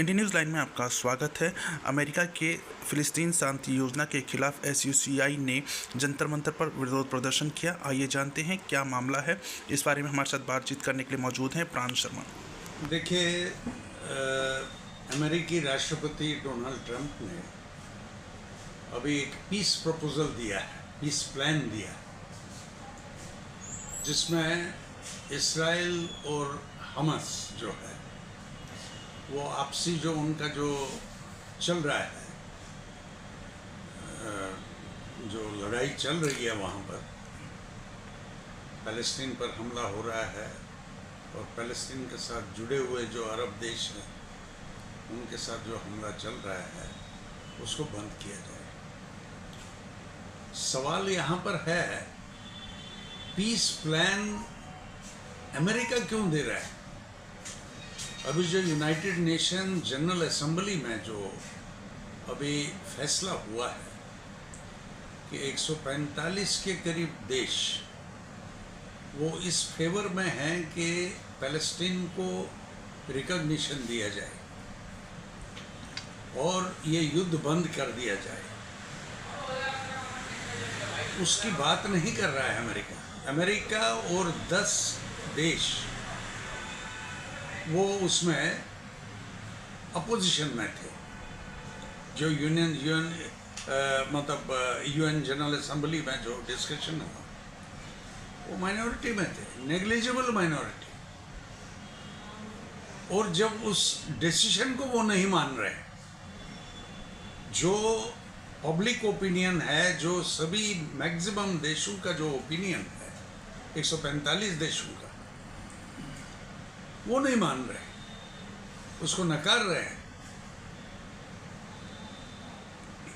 Indian news line में आपका स्वागत है। अमेरिका के फ़िलिस्तीन शांति योजना के खिलाफ एसयूसीआई ने जंतर मंतर पर विरोध प्रदर्शन किया। आइए जानते हैं क्या मामला है। इस बारे में हमारे साथ बातचीत करने के लिए मौजूद हैं प्राण शर्मा। देखिए, अमेरिकी राष्ट्रपति डोनाल्ड ट्रंप ने अभी एक पीस प्रपोजल दिया है, पीस प्लान दिया, जिसमें इसराइल और हमास जो है वो आपसी जो उनका जो चल रहा है, जो लड़ाई चल रही है वहाँ पर, फ़लस्तीन पर हमला हो रहा है और फ़लस्तीन के साथ जुड़े हुए जो अरब देश हैं उनके साथ जो हमला चल रहा है उसको बंद किया जाए। सवाल यहाँ पर है, पीस प्लान अमेरिका क्यों दे रहा है? अभी जो यूनाइटेड नेशन जनरल असेंबली में जो अभी फैसला हुआ है कि 145 के करीब देश वो इस फेवर में हैं कि फ़लस्तीन को रिकॉग्निशन दिया जाए और ये युद्ध बंद कर दिया जाए, उसकी बात नहीं कर रहा है अमेरिका और 10 देश वो उसमें अपोजिशन में थे। जो यूएन जनरल असेंबली में जो डिस्कशन हुआ वो माइनॉरिटी में थे, नेग्लिजिबल माइनॉरिटी। और जब उस डिसीजन को वो नहीं मान रहे, जो पब्लिक ओपिनियन है, जो सभी मैक्सिमम देशों का जो ओपिनियन है 145 देशों का, वो नहीं मान रहे, उसको नकार रहे हैं।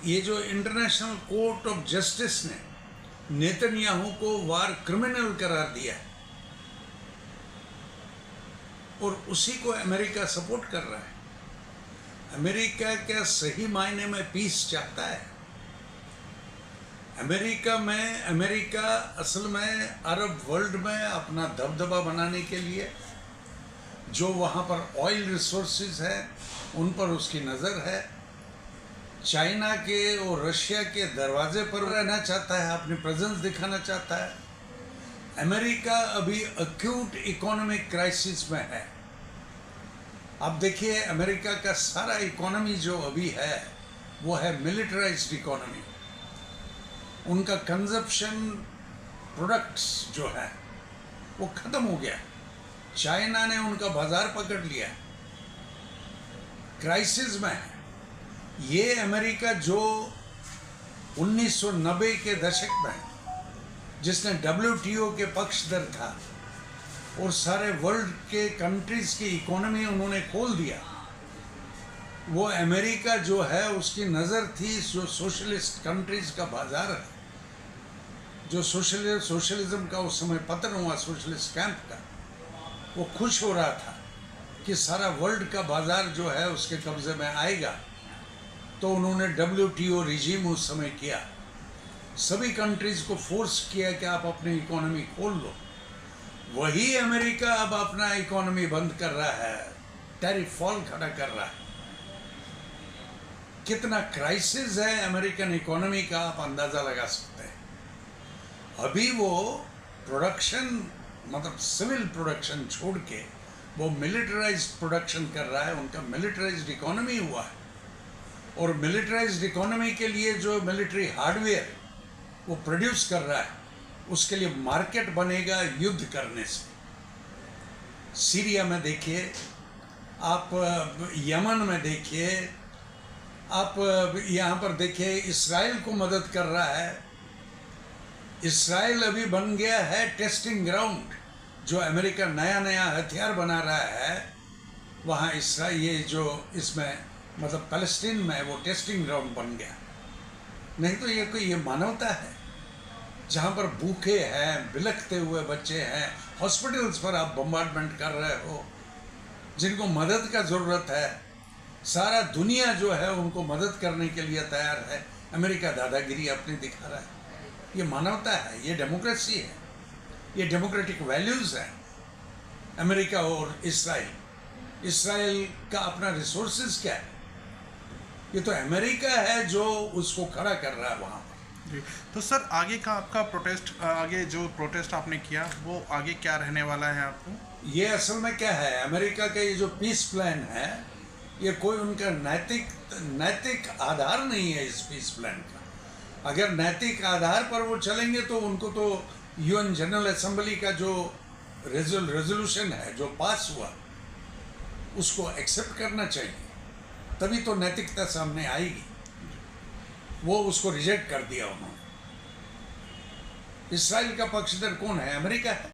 ये जो इंटरनेशनल कोर्ट ऑफ जस्टिस ने नेतन्याहू को वार क्रिमिनल करार दिया है और उसी को अमेरिका सपोर्ट कर रहा है। अमेरिका क्या सही मायने में पीस चाहता है? अमेरिका असल में अरब वर्ल्ड में अपना दबदबा बनाने के लिए, जो वहाँ पर ऑयल रिसोर्सेज है उन पर उसकी नज़र है, चाइना के और रशिया के दरवाजे पर रहना चाहता है, अपनी प्रेजेंस दिखाना चाहता है। अमेरिका अभी एक्यूट इकोनॉमिक क्राइसिस में है। अब देखिए, अमेरिका का सारा इकोनॉमी जो अभी है वो है मिलिटराइज्ड इकोनॉमी। उनका कंजप्शन प्रोडक्ट्स जो है वो ख़त्म हो गया। चाइना ने उनका बाजार पकड़ लिया, क्राइसिस में है। ये अमेरिका जो 1990 के दशक में जिसने WTO के पक्षधर था और सारे वर्ल्ड के कंट्रीज की इकोनॉमी उन्होंने खोल दिया, वो अमेरिका जो है उसकी नज़र थी जो सोशलिस्ट कंट्रीज का बाजार है, जो सोशलिज्म का उस समय पतन हुआ, सोशलिस्ट कैंप का, वो खुश हो रहा था कि सारा वर्ल्ड का बाजार जो है उसके कब्जे में आएगा। तो उन्होंने WTO रिजीम उस समय किया, सभी कंट्रीज को फोर्स किया कि आप अपनी इकोनॉमी खोल लो। वही अमेरिका अब अपना इकोनॉमी बंद कर रहा है, टैरिफ फॉल खड़ा कर रहा है। कितना क्राइसिस है अमेरिकन इकोनॉमी का, आप अंदाज़ा लगा सकते हैं। अभी वो प्रोडक्शन, मतलब सिविल प्रोडक्शन छोड़ के वो मिलिटराइज्ड प्रोडक्शन कर रहा है। उनका मिलिटराइज्ड इकोनॉमी हुआ है और मिलिटराइज्ड इकोनॉमी के लिए जो मिलिट्री हार्डवेयर वो प्रोड्यूस कर रहा है, उसके लिए मार्केट बनेगा युद्ध करने से। सीरिया में देखिए आप, यमन में देखिए आप, यहाँ पर देखिए इसराइल को मदद कर रहा है। इसराइल अभी बन गया है टेस्टिंग ग्राउंड। जो अमेरिका नया नया हथियार बना रहा है वहाँ इसराइल, ये जो इसमें मतलब फ़लस्तीन में वो टेस्टिंग ग्राउंड बन गया। नहीं तो ये मानवता है जहाँ पर भूखे हैं, बिलखते हुए बच्चे हैं, हॉस्पिटल्स पर आप बम्बार्डमेंट कर रहे हो, जिनको मदद का ज़रूरत है। सारा दुनिया जो है उनको मदद करने के लिए तैयार है। अमेरिका दादागिरी अपनी दिखा रहा है। ये मानवता है, ये डेमोक्रेसी है, ये डेमोक्रेटिक वैल्यूज़ हैं। अमेरिका और इसराइल इसराइल का अपना रिसोर्सेज क्या है? ये तो अमेरिका है जो उसको खड़ा कर रहा है वहाँ पर। जी, तो सर आगे का आपका प्रोटेस्ट, आगे जो प्रोटेस्ट आपने किया वो आगे क्या रहने वाला है आपको? ये असल में क्या है, अमेरिका का ये जो पीस प्लान है, ये कोई उनका नैतिक आधार नहीं है इस पीस प्लान का। अगर नैतिक आधार पर वो चलेंगे तो उनको तो यूएन जनरल असेंबली का जो रेजोल्यूशन है जो पास हुआ उसको एक्सेप्ट करना चाहिए, तभी तो नैतिकता सामने आएगी। वो उसको रिजेक्ट कर दिया उन्होंने। इसराइल का पक्षधर कौन है? अमेरिका है।